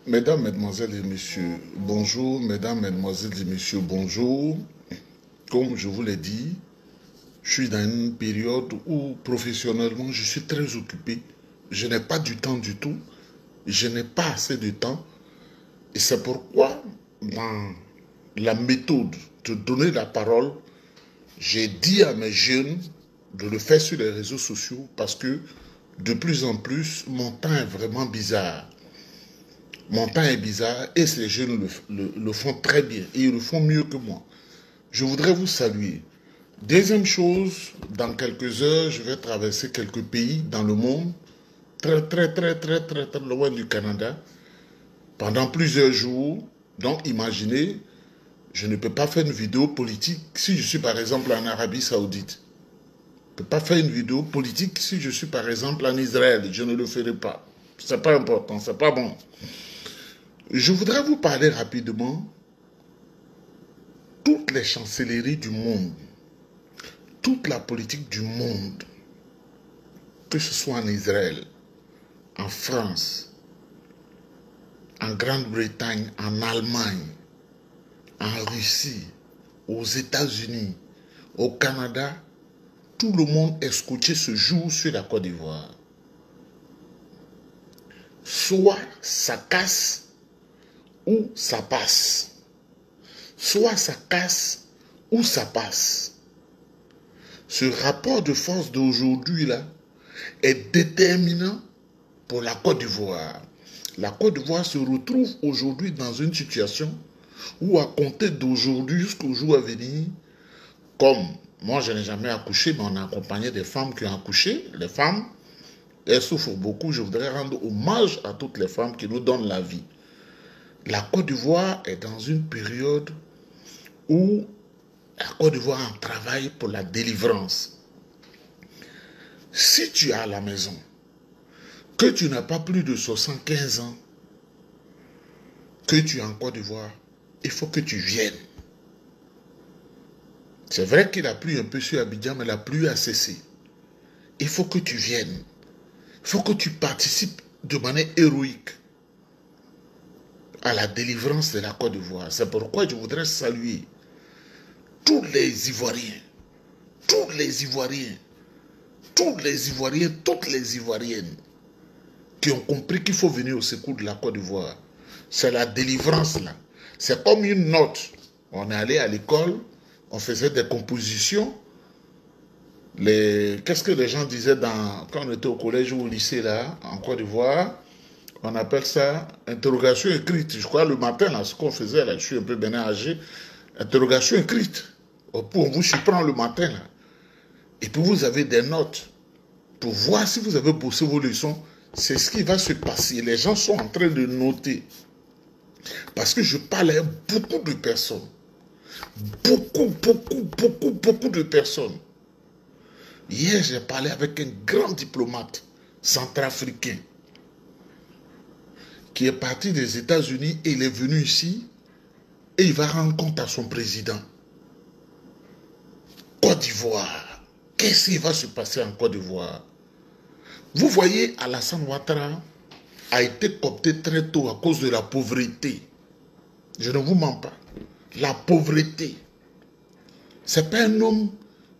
Mesdames, Mesdemoiselles et Messieurs, bonjour. Mesdames, Mesdemoiselles et Messieurs, bonjour. Comme je vous l'ai dit, je suis dans une période où professionnellement je suis très occupé. Je n'ai pas du temps du tout. Je n'ai pas assez de temps. Et c'est pourquoi, dans la méthode de donner la parole, j'ai dit à mes jeunes de le faire sur les réseaux sociaux parce que de plus en plus, mon temps est vraiment bizarre. Mon temps est bizarre et ces jeunes le font très bien et ils le font mieux que moi. Je voudrais vous saluer. Deuxième chose, dans quelques heures, je vais traverser quelques pays dans le monde, très loin du Canada, pendant plusieurs jours. Donc imaginez, je ne peux pas faire une vidéo politique si je suis par exemple en Arabie Saoudite. Je ne peux pas faire une vidéo politique si je suis par exemple en Israël. Je ne le ferai pas. C'est pas important, c'est pas bon. Je voudrais vous parler rapidement toutes les chancelleries du monde, toute la politique du monde, que ce soit en Israël, en France, en Grande-Bretagne, en Allemagne, en Russie, aux États-Unis, au Canada, tout le monde est scotché ce jour sur la Côte d'Ivoire. Soit ça casse ou ça passe. Soit ça casse ou ça passe. Ce rapport de force d'aujourd'hui là est déterminant pour la Côte d'Ivoire. La Côte d'Ivoire se retrouve aujourd'hui dans une situation où à compter d'aujourd'hui jusqu'au jour à venir, comme moi je n'ai jamais accouché, mais on a accompagné des femmes qui ont accouché, les femmes, elles souffrent beaucoup, je voudrais rendre hommage à toutes les femmes qui nous donnent la vie. La Côte d'Ivoire est dans une période où la Côte d'Ivoire en travaille pour la délivrance. Si tu es à la maison, que tu n'as pas plus de 75 ans, que tu es en Côte d'Ivoire, il faut que tu viennes. C'est vrai qu'il a plu un peu sur Abidjan, mais la pluie a cessé. Il faut que tu viennes. Il faut que tu participes de manière héroïque à la délivrance de la Côte d'Ivoire. C'est pourquoi je voudrais saluer tous les Ivoiriens, tous les Ivoiriens, tous les Ivoiriens, toutes les Ivoiriennes qui ont compris qu'il faut venir au secours de la Côte d'Ivoire. C'est la délivrance là. C'est comme une note. On est allé à l'école, on faisait des compositions. Qu'est-ce que les gens disaient quand on était au collège ou au lycée là, en Côte d'Ivoire? On appelle ça interrogation écrite. Je crois le matin, là, ce qu'on faisait, là, je suis un peu bien âgé, interrogation écrite. On vous surprend le matin, là. Et puis vous avez des notes pour voir si vous avez bossé vos leçons. C'est ce qui va se passer. Les gens sont en train de noter. Parce que je parle à beaucoup de personnes. Beaucoup de personnes. Hier, j'ai parlé avec un grand diplomate centrafricain qui est parti des États-Unis et il est venu ici et il va rendre compte à son président. Côte d'Ivoire. Qu'est-ce qui va se passer en Côte d'Ivoire? Vous voyez, Alassane Ouattara a été coopté très tôt à cause de la pauvreté. Je ne vous mens pas. La pauvreté. Ce n'est pas un homme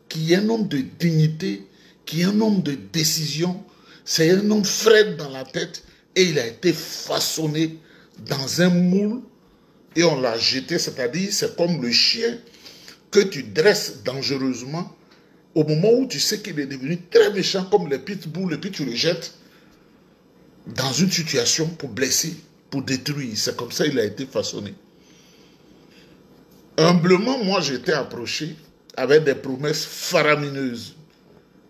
qui est un homme de dignité, qui est un homme de décision. C'est un homme frêle dans la tête et il a été façonné dans un moule et on l'a jeté, c'est-à-dire c'est comme le chien que tu dresses dangereusement au moment où tu sais qu'il est devenu très méchant comme les pitbulls et puis tu le jettes dans une situation pour blesser, pour détruire. C'est comme ça qu'il a été façonné. Humblement, moi j'ai été approché avec des promesses faramineuses.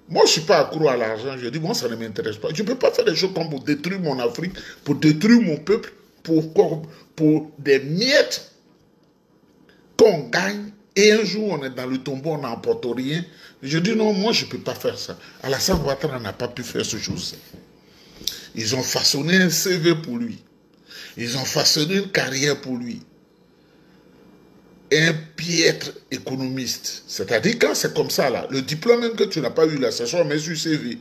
Moi, je ne suis pas accro à l'argent. Je dis, moi, ça ne m'intéresse pas. Je ne peux pas faire des choses comme pour détruire mon Afrique, pour détruire mon peuple, pour des miettes qu'on gagne. Et un jour, on est dans le tombeau, on n'emporte rien. Je dis, non, moi, je ne peux pas faire ça. Alassane Ouattara n'a pas pu faire ce chose. Ils ont façonné un CV pour lui. Ils ont façonné une carrière pour lui. Un piètre économiste. C'est-à-dire quand c'est comme ça, là, le diplôme même que tu n'as pas eu là, ça soit mis sur CV.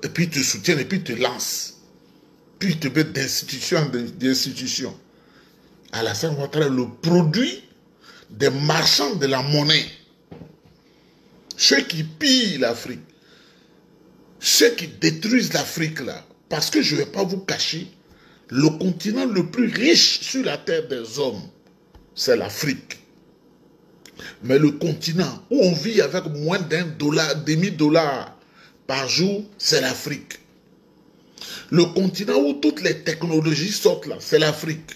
Et puis tu soutiens et puis tu lances. puis te mettre d'institution en d'institution. Alassane Ouattara est le produit des marchands de la monnaie. Ceux qui pillent l'Afrique, ceux qui détruisent l'Afrique là, parce que je ne vais pas vous cacher, le continent le plus riche sur la terre des hommes, c'est l'Afrique. Mais le continent où on vit avec moins $1, demi-dollar par jour, c'est l'Afrique. Le continent où toutes les technologies sortent là, c'est l'Afrique.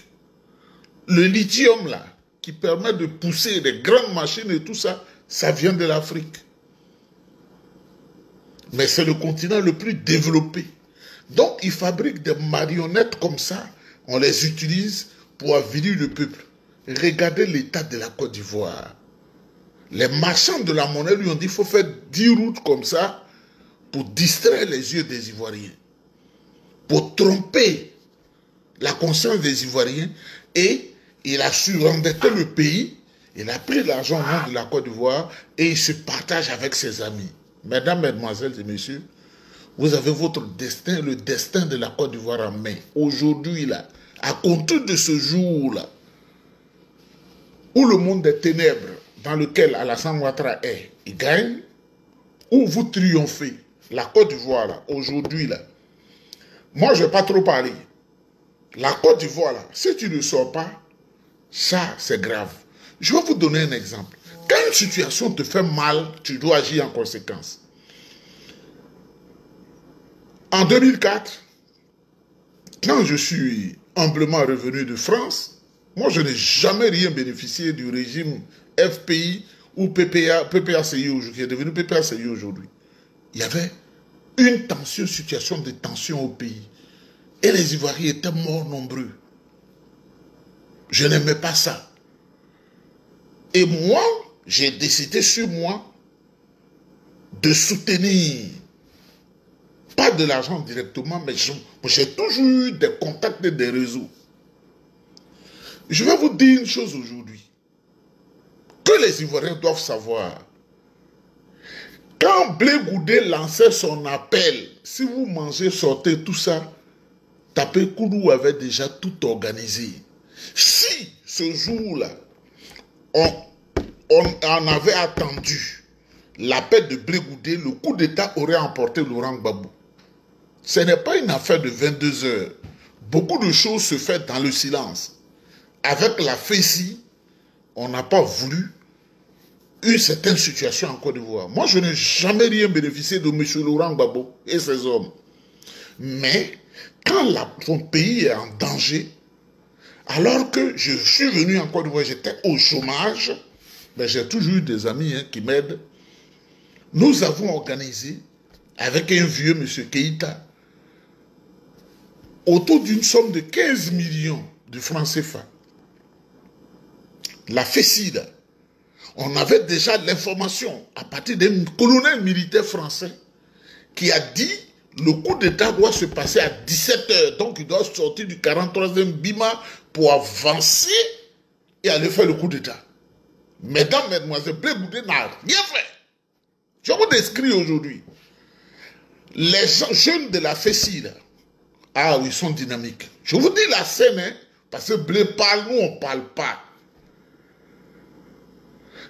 Le lithium là, qui permet de pousser des grandes machines et tout ça, ça vient de l'Afrique. Mais c'est le continent le plus développé. Donc, ils fabriquent des marionnettes comme ça, on les utilise pour avilir le peuple. Regardez l'état de la Côte d'Ivoire. Les marchands de la monnaie lui ont dit qu'il faut faire 10 routes comme ça pour distraire les yeux des Ivoiriens, pour tromper la conscience des Ivoiriens, et il a surendetter le pays, il a pris l'argent de la Côte d'Ivoire et il se partage avec ses amis. Mesdames, mesdemoiselles et messieurs, vous avez votre destin, le destin de la Côte d'Ivoire en main. Aujourd'hui, là, à compter de ce jour-là, où le monde des ténèbres dans lequel Alassane Ouattara est, il gagne, où vous triomphez. La Côte d'Ivoire, là, aujourd'hui, là, moi, je ne vais pas trop parler. La Côte d'Ivoire, là, si tu ne sors pas, ça, c'est grave. Je vais vous donner un exemple. Quand une situation te fait mal, tu dois agir en conséquence. En 2004, quand je suis humblement revenu de France, moi, je n'ai jamais rien bénéficié du régime FPI ou PPACI aujourd'hui, qui est devenu PPACI aujourd'hui. Il y avait une situation de tension au pays. Et les Ivoiriens étaient morts nombreux. Je n'aimais pas ça. Et moi, j'ai décidé sur moi de soutenir, pas de l'argent directement, mais j'ai toujours eu des contacts et des réseaux. Je vais vous dire une chose aujourd'hui, que les Ivoiriens doivent savoir. Quand Blé Goudé lançait son appel, si vous mangez, sortez, tout ça, Tapé Koulou avait déjà tout organisé. Si ce jour-là, on avait attendu l'appel de Blé Goudé, le coup d'État aurait emporté Laurent Gbagbo. Ce n'est pas une affaire de 22 heures. Beaucoup de choses se font dans le silence. Avec la FECI, on n'a pas voulu une certaine situation en Côte d'Ivoire. Moi, je n'ai jamais rien bénéficié de M. Laurent Gbagbo et ses hommes. Mais quand son pays est en danger, alors que je suis venu en Côte d'Ivoire, j'étais au chômage, mais j'ai toujours eu des amis qui m'aident. Nous avons organisé, avec un vieux M. Keïta, autour d'une somme de 15 millions de francs CFA. La FECI, on avait déjà l'information à partir d'un colonel militaire français qui a dit le coup d'État doit se passer à 17 h. Donc il doit sortir du 43e Bima pour avancer et aller faire le coup d'État. Mesdames, mesdemoiselles, Blé Goudé n'a rien fait. Je vous décris aujourd'hui. Les jeunes de la FECI, là, ah oui, ils sont dynamiques. Je vous dis la scène, hein, parce que Blé parle, nous on ne parle pas.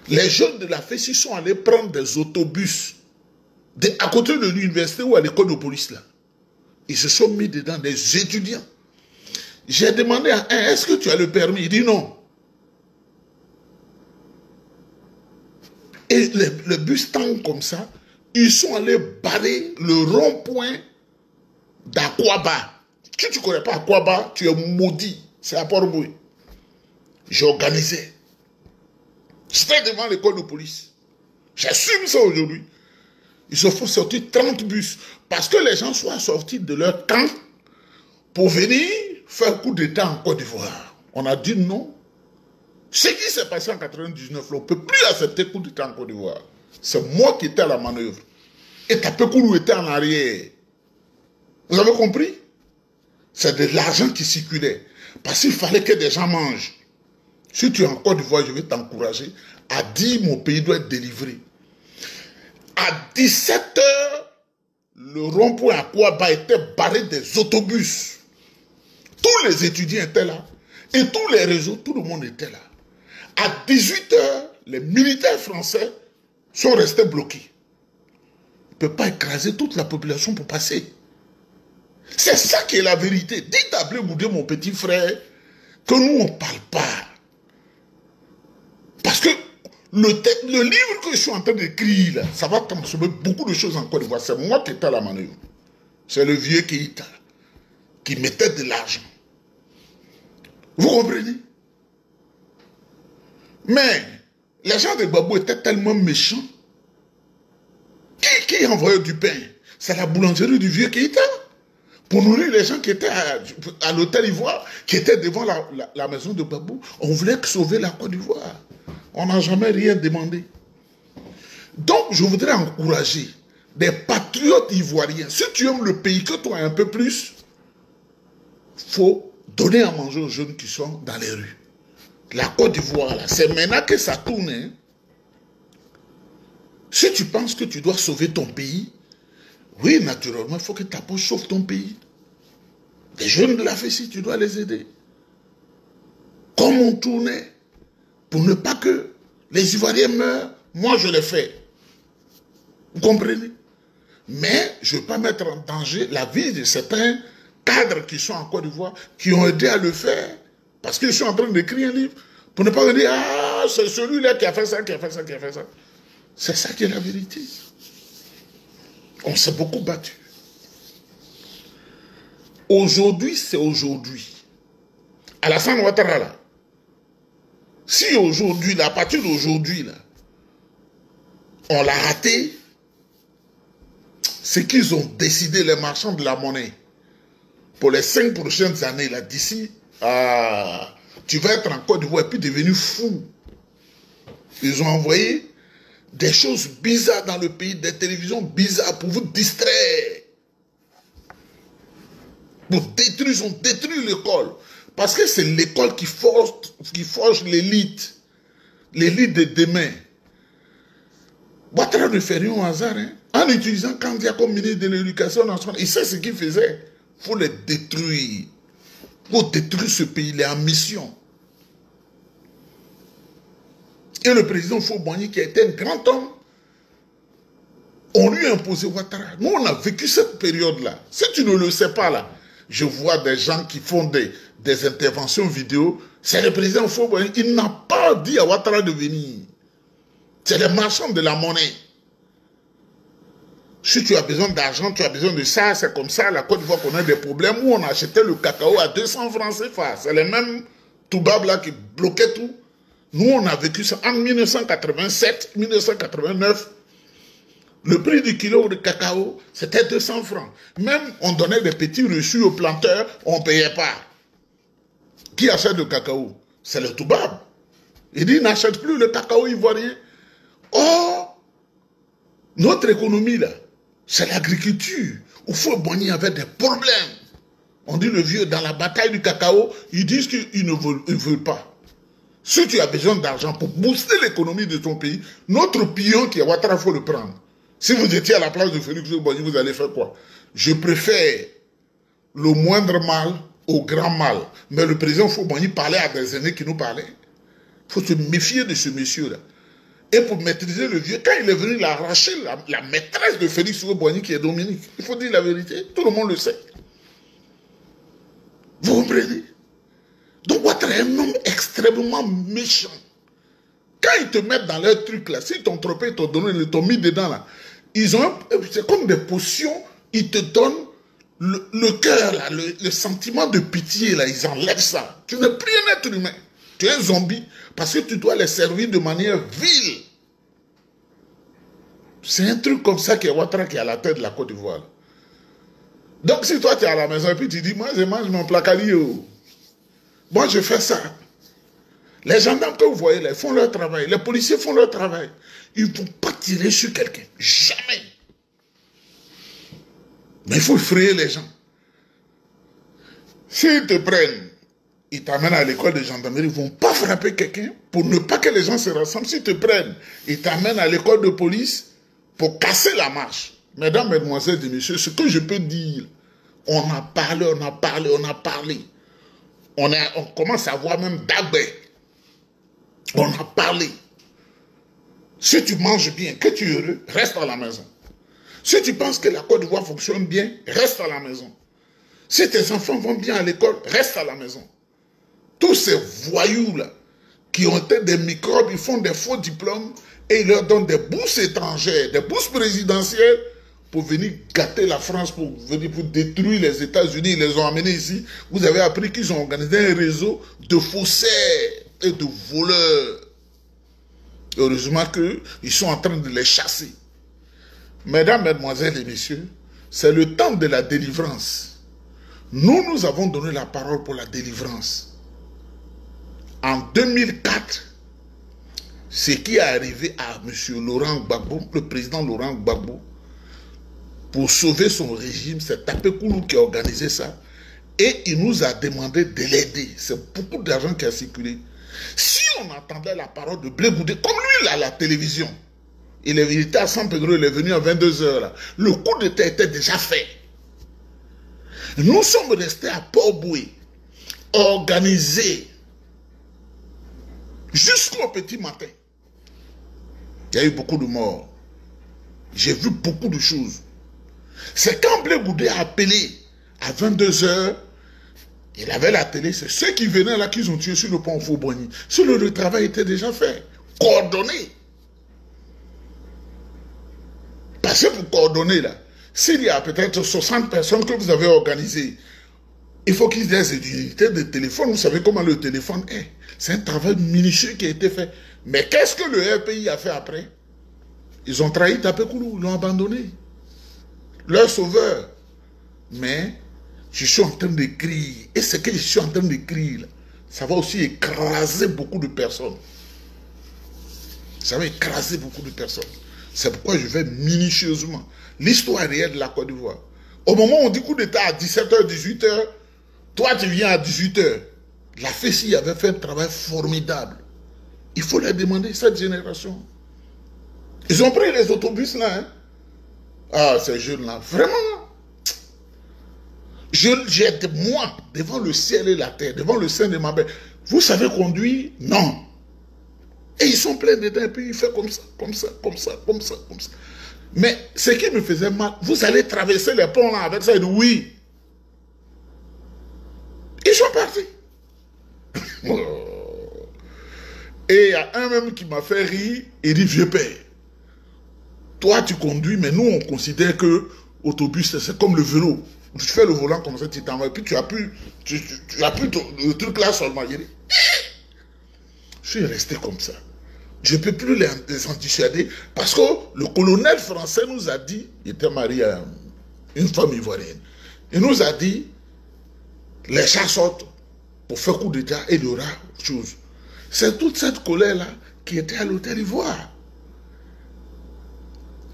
Les jeunes de la FECI sont allés prendre des autobus à côté de l'université ou à l'école de police là. Ils se sont mis dedans, des étudiants. J'ai demandé à un, est-ce que tu as le permis? Il dit non. Et le bus tangue comme ça, ils sont allés barrer le rond-point d'Akwaba. Si tu ne connais pas Akwaba, tu es maudit. C'est à Port-Boué. J'ai organisé. J'étais devant l'école de police. J'assume ça aujourd'hui. Ils se font sortir 30 bus. Parce que les gens soient sortis de leur camp pour venir faire coup d'État en Côte d'Ivoire. On a dit non. Ce qui s'est passé en 1999, on ne peut plus accepter coup d'État en Côte d'Ivoire. C'est moi qui étais à la manœuvre. Et Tapé Koulou était en arrière. Vous avez compris? C'est de l'argent qui circulait. Parce qu'il fallait que des gens mangent. Si tu es en Côte d'Ivoire, je vais t'encourager à dire mon pays doit être délivré. À 17 h, le rond-point à Kouaba était barré des autobus. Tous les étudiants étaient là. Et tous les réseaux, tout le monde était là. À 18 h, les militaires français sont restés bloqués. Ils ne peuvent pas écraser toute la population pour passer. C'est ça qui est la vérité. Dites à Blé Goudé, mon petit frère, que nous, on ne parle pas. Parce que le livre que je suis en train d'écrire, là, ça va transformer beaucoup de choses en Côte d'Ivoire. C'est moi qui étais à la manœuvre. C'est le vieux Keïta qui mettait de l'argent. Vous comprenez? Mais les gens de Gbagbo étaient tellement méchants. Qui envoyait du pain? C'est la boulangerie du vieux Keïta. Pour nourrir les gens qui étaient à l'hôtel Ivoire, qui étaient devant la maison de Gbagbo. On voulait sauver la Côte d'Ivoire. On n'a jamais rien demandé. Donc, je voudrais encourager des patriotes ivoiriens. Si tu aimes le pays que toi un peu plus, il faut donner à manger aux jeunes qui sont dans les rues. La Côte d'Ivoire, c'est maintenant que ça tourne. Hein. Si tu penses que tu dois sauver ton pays, oui, naturellement, il faut que ta poche sauve ton pays. Les jeunes de la FECI, tu dois les aider. Comme on tournait, pour ne pas que les Ivoiriens meurent, moi je l'ai fait. Vous comprenez? Mais je ne veux pas mettre en danger la vie de certains cadres qui sont en Côte d'Ivoire, qui ont aidé à le faire, parce qu'ils sont en train d'écrire un livre, pour ne pas me dire, ah, c'est celui-là qui a fait ça, qui a fait ça, qui a fait ça. C'est ça qui est la vérité. On s'est beaucoup battu. Aujourd'hui, c'est aujourd'hui. Alassane Ouattara, là, si aujourd'hui, à partir d'aujourd'hui, là, on l'a raté, c'est qu'ils ont décidé, les marchands de la monnaie, pour les 5 prochaines années, là, d'ici, tu vas être en Côte d'Ivoire et puis devenu fou. Ils ont envoyé des choses bizarres dans le pays, des télévisions bizarres pour vous distraire. Pour détruire, ils ont détruit l'école. Parce que c'est l'école qui forge l'élite. L'élite de demain. Ouattara ne fait rien au hasard. Hein? En utilisant Kandia comme ministre de l'Éducation nationale, il sait ce qu'il faisait. Il faut les détruire. Il faut détruire ce pays. Il est en mission. Et le président Faure-Boigny, qui a été un grand homme, on lui a imposé Ouattara. Nous, on a vécu cette période-là. Si tu ne le sais pas, là, je vois des gens qui font des interventions vidéo. C'est le président Faure-Boigny. Il n'a pas dit à Ouattara de venir. C'est les marchands de la monnaie. Si tu as besoin d'argent, tu as besoin de ça, c'est comme ça. La Côte d'Ivoire connaît des problèmes où on achetait le cacao à 200 francs CFA. C'est les mêmes toubabs là qui bloquaient tout. Nous, on a vécu ça en 1987, 1989. Le prix du kilo de cacao, c'était 200 francs. Même, on donnait des petits reçus aux planteurs, on ne payait pas. Qui achète le cacao? C'est le toubab. Il dit, n'achète plus le cacao ivoirien. Or, notre économie, là, c'est l'agriculture. Où Faure-Boigny avait des problèmes. On dit le vieux, dans la bataille du cacao, ils disent qu'ils ne veulent pas. Si tu as besoin d'argent pour booster l'économie de ton pays, notre pion qui est Ouattara, il faut le prendre. Si vous étiez à la place de Félix Faure-Boigny, vous allez faire quoi? Je préfère le moindre mal au grand mal. Mais le président Faure-Boigny parlait à des aînés qui nous parlaient. Il faut se méfier de ce monsieur-là. Et pour maîtriser le vieux, quand il est venu l'arracher, la maîtresse de Félix Faure-Boigny qui est Dominique, il faut dire la vérité, tout le monde le sait. Vous comprenez? Donc Ouattara est un homme extrêmement méchant. Quand ils te mettent dans leur truc là, s'ils t'ont trompé, ils t'ont mis dedans là, c'est comme des potions, ils te donnent le cœur là, le sentiment de pitié là, ils enlèvent ça. Tu n'es plus un être humain, tu es un zombie, parce que tu dois les servir de manière vile. C'est un truc comme ça qui est Ouattara qui est à la tête de la Côte d'Ivoire. Donc si toi tu es à la maison et puis tu dis, moi je mange mon placario. Moi, je fais ça. Les gendarmes que vous voyez là, ils font leur travail. Les policiers font leur travail. Ils ne vont pas tirer sur quelqu'un. Jamais. Mais il faut effrayer les gens. S'ils te prennent, ils t'amènent à l'école de gendarmerie, ils ne vont pas frapper quelqu'un pour ne pas que les gens se rassemblent. S'ils te prennent, ils t'amènent à l'école de police pour casser la marche. Mesdames, mesdemoiselles et messieurs, ce que je peux dire, on a parlé, on a parlé, on a parlé. On commence à voir même Dagbé. On a parlé. Si tu manges bien, que tu es heureux, reste à la maison. Si tu penses que la Côte d'Ivoire fonctionne bien, reste à la maison. Si tes enfants vont bien à l'école, reste à la maison. Tous ces voyous-là, qui ont été des microbes, ils font des faux diplômes et ils leur donnent des bourses étrangères, des bourses présidentielles pour venir gâter la France, pour venir pour détruire les États-Unis. Ils les ont amenés ici. Vous avez appris qu'ils ont organisé un réseau de faussaires et de voleurs. Heureusement qu'ils sont en train de les chasser. Mesdames, mesdemoiselles et messieurs, c'est le temps de la délivrance. Nous avons donné la parole pour la délivrance. En 2004, ce qui est arrivé à M. Laurent Gbagbo, le président Laurent Gbagbo, pour sauver son régime, c'est Tapé Koulou qui a organisé ça. Et il nous a demandé de l'aider. C'est beaucoup d'argent qui a circulé. Si on entendait la parole de Blé Goudé, comme lui, là, à la télévision, il était à San Pedro, il est venu à 22 h. Le coup d'état était déjà fait. Nous sommes restés à Port-Boué, organisés, jusqu'au petit matin. Il y a eu beaucoup de morts. J'ai vu beaucoup de choses. C'est quand Blé Goudé a appelé à 22 h, il avait la télé, c'est ceux qui venaient là qu'ils ont tué sur le pont Fauboigny. Sur le travail était déjà fait, coordonné. Parce que pour coordonner là, s'il y a peut-être 60 personnes que vous avez organisées, il faut qu'ils aient des unités de téléphone. Vous savez comment le téléphone est. C'est un travail minutieux qui a été fait. Mais qu'est-ce que le RPI a fait après? Ils ont trahi Tapé Koulou, ils l'ont abandonné. Leur sauveur. Mais je suis en train d'écrire. Et ce que je suis en train d'écrire, ça va aussi écraser beaucoup de personnes. Ça va écraser beaucoup de personnes. C'est pourquoi je vais minutieusement. L'histoire réelle de la Côte d'Ivoire. Au moment où on dit coup d'état à 17 h, 18 h, toi tu viens à 18 h. La FECI avait fait un travail formidable. Il faut leur demander, cette génération. Ils ont pris les autobus là. Hein? Ah, ces jeunes-là, vraiment. Moi, devant le ciel et la terre, devant le sein de ma mère, vous savez conduire? Non. Et ils sont pleins d'état, et puis ils font comme ça, comme ça, comme ça, comme ça, comme ça. Mais ce qui me faisait mal, vous allez traverser les ponts là avec ça, et dit oui. Ils sont partis. Et il y a un même qui m'a fait rire, il dit je paie. Toi tu conduis, mais nous on considère que l'autobus c'est comme le vélo. Tu fais le volant comme ça, tu t'en vas, et puis tu as plus le truc là seulement. Je suis resté comme ça. Je ne peux plus les en dissuader parce que le colonel français nous a dit, il était marié à une femme ivoirienne, il nous a dit, les chats sortent pour faire coup d'état et il y aura autre chose. C'est toute cette colère-là qui était à l'hôtel Ivoire.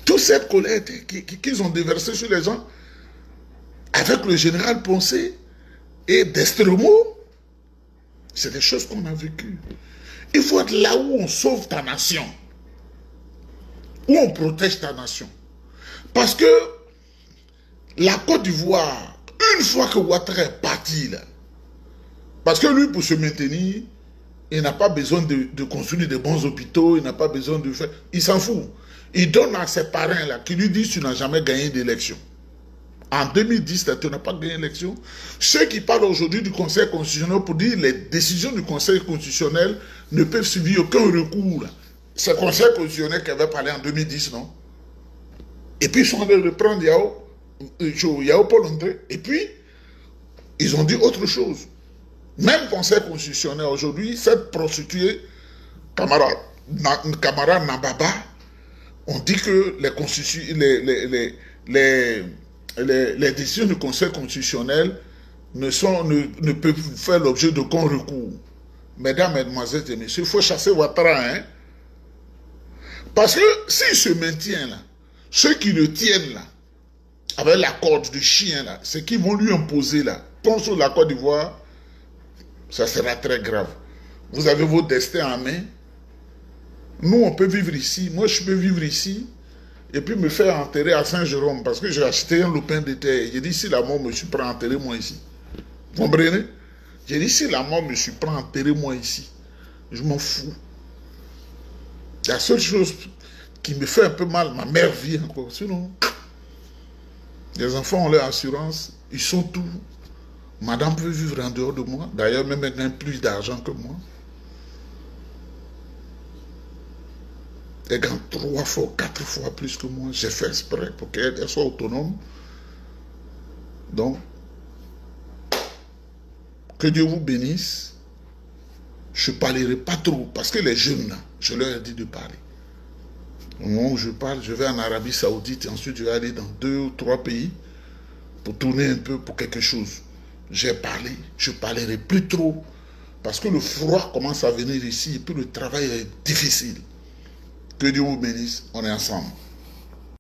Toute cette colère qu'ils ont déversée sur les gens avec le général Poncé et Destremaux. C'est des choses qu'on a vécues. Il faut être là où on sauve ta nation. Où on protège ta nation. Parce que la Côte d'Ivoire, une fois que Ouattara est parti là, parce que lui pour se maintenir, il n'a pas besoin de construire de bons hôpitaux, il n'a pas besoin de faire... Il s'en fout. Il donne à ses parrains là, qui lui disent tu n'as jamais gagné d'élection. En 2010, tu n'as pas gagné l'élection. Ceux qui parlent aujourd'hui du Conseil constitutionnel pour dire les décisions du Conseil constitutionnel ne peuvent subir aucun recours. C'est le Conseil constitutionnel qui avait parlé en 2010, non? Et puis ils sont allés reprendre Yao Paul André. Et puis, ils ont dit autre chose. Même Conseil constitutionnel aujourd'hui, cette prostituée, camarade Nababa, on dit que les décisions du Conseil constitutionnel ne peuvent faire l'objet d'aucun recours. Mesdames, mesdemoiselles et messieurs, il faut chasser Ouattara. Hein? Parce que s'il se maintient là, ceux qui le tiennent là, avec la corde du chien là, ce qu'ils vont lui imposer là, contre la Côte d'Ivoire, ça sera très grave. Vous avez vos destins en main. Nous, on peut vivre ici. Moi, je peux vivre ici. Et puis me faire enterrer à Saint-Jérôme. Parce que j'ai acheté un lopin de terre. J'ai dit, si la mort me suis prêt à enterrer, moi ici. Vous comprenez? J'ai dit, si la mort me surprend, enterrez-moi ici. Je m'en fous. La seule chose qui me fait un peu mal, ma mère vit encore. Sinon, les enfants ont leur assurance, ils sont tout. Madame peut vivre en dehors de moi. D'ailleurs, même elle gagne plus d'argent que moi. Elle gagne 3 fois, 4 fois plus que moi. J'ai fait exprès pour qu'elle soit autonome. Donc, que Dieu vous bénisse. Je ne parlerai pas trop, parce que les jeunes, là, je leur ai dit de parler. Au moment où je parle, je vais en Arabie Saoudite et ensuite je vais aller dans 2 ou 3 pays pour tourner un peu pour quelque chose. J'ai parlé, je ne parlerai plus trop, parce que le froid commence à venir ici et puis le travail est difficile. Que Dieu vous bénisse, on est ensemble.